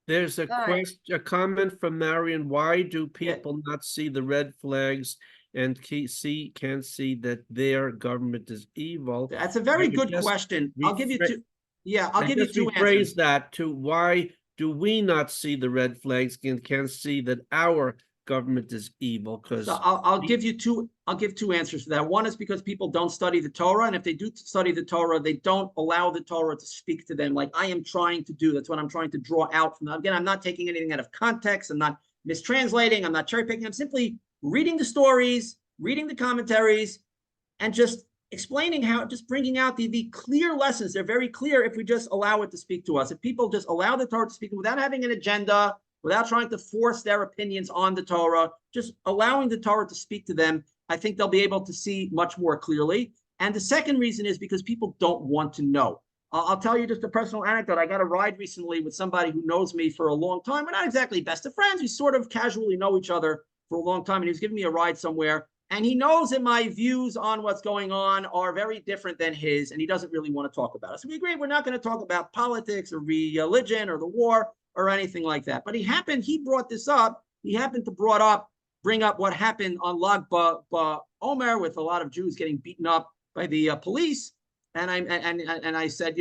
There's All right. a comment from Marion. Why do Yeah. people not see the red flags and can't see that their government is evil? That's a I very would good just question. I'll give you rephrase two. Yeah, I'll I give you just two rephrase answers. that to why do we not see the red flags and can't see that our government is evil? So Because I'll give you two. I'll give two answers for that. One is because people don't study the Torah, and if they do study the Torah, they don't allow the Torah to speak to them like I am trying to do. That's what I'm trying to draw out from them. Again, I'm not taking anything out of context. I'm not mistranslating. I'm not cherry picking. I'm simply reading the stories, reading the commentaries, and just explaining how, just bringing out the clear lessons. They're very clear if we just allow it to speak to us. If people just allow the Torah to speak without having an agenda, without trying to force their opinions on the Torah, just allowing the Torah to speak to them, I think they'll be able to see much more clearly. And the second reason is because people don't want to know. I'll tell you just a personal anecdote. I got a ride recently with somebody who knows me for a long time. We're not exactly best of friends. We sort of casually know each other for a long time. And he was giving me a ride somewhere. And he knows that my views on what's going on are very different than his, and he doesn't really want to talk about it. So we agreed we're not going to talk about politics or religion or the war or anything like that. But he brought this up. He happened to bring up what happened on Lag BaOmer with a lot of Jews getting beaten up by the police. And I said,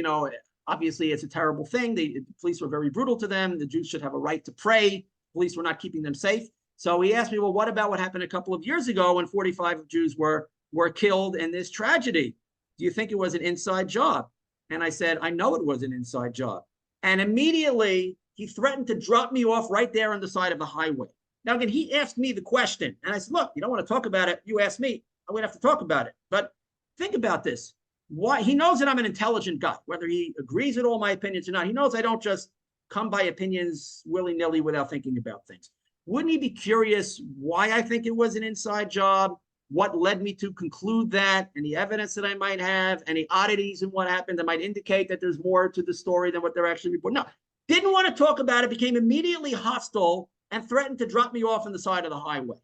obviously it's a terrible thing. The police were very brutal to them. The Jews should have a right to pray. Police were not keeping them safe. So he asked me, well, what about what happened a couple of years ago when 45 Jews were killed in this tragedy? Do you think it was an inside job? And I said, I know it was an inside job. And immediately he threatened to drop me off right there on the side of the highway. Now, again, he asked me the question. And I said, look, you don't want to talk about it. You asked me. I'm going to have to talk about it. But think about this. Why? He knows that I'm an intelligent guy, whether he agrees with all my opinions or not. He knows I don't just come by opinions willy-nilly without thinking about things. Wouldn't he be curious why I think it was an inside job? What led me to conclude that? Any evidence that I might have? Any oddities in what happened that might indicate that there's more to the story than what they're actually reporting? No, didn't want to talk about it, became immediately hostile and threatened to drop me off on the side of the highway.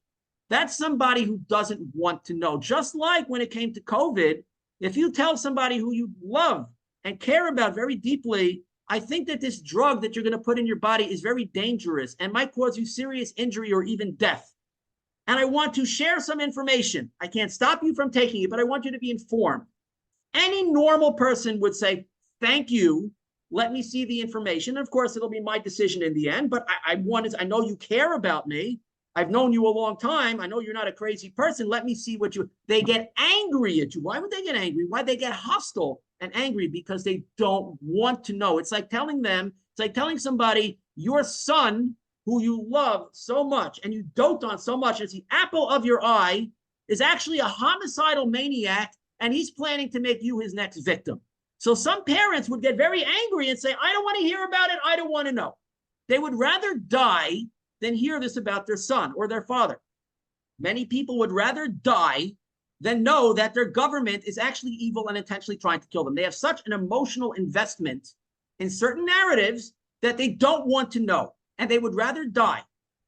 That's somebody who doesn't want to know. Just like when it came to COVID, if you tell somebody who you love and care about very deeply, I think that this drug that you're going to put in your body is very dangerous and might cause you serious injury or even death. And I want to share some information. I can't stop you from taking it, but I want you to be informed. Any normal person would say, thank you. Let me see the information. Of course, it'll be my decision in the end, but I know you care about me. I've known you a long time. I know you're not a crazy person. Let me see they get angry at you. Why would they get angry? Why they get hostile and angry? Because they don't want to know. It's like telling somebody your son who you love so much and you dote on so much, it's the apple of your eye, is actually a homicidal maniac and he's planning to make you his next victim. So some parents would get very angry and say, I don't want to hear about it. I don't want to know. They would rather die than hear this about their son or their father. Many people would rather die than know that their government is actually evil and intentionally trying to kill them. They have such an emotional investment in certain narratives that they don't want to know. And they would rather die.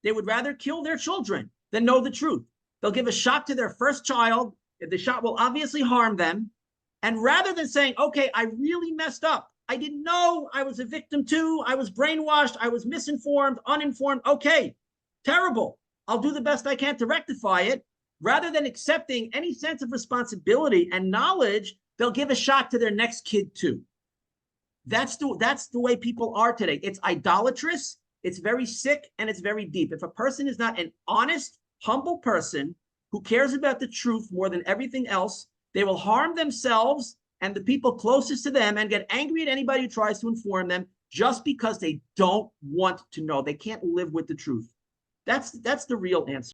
They would rather kill their children than know the truth. They'll give a shot to their first child. The shot will obviously harm them. And rather than saying, okay, I really messed up. I didn't know I was a victim too. I was brainwashed. I was misinformed, uninformed. Okay, terrible. I'll do the best I can to rectify it. Rather than accepting any sense of responsibility and knowledge, they'll give a shot to their next kid too. That's the way people are today. It's idolatrous, it's very sick, and it's very deep. If a person is not an honest, humble person who cares about the truth more than everything else, they will harm themselves and the people closest to them and get angry at anybody who tries to inform them just because they don't want to know. They can't live with the truth. That's the real answer.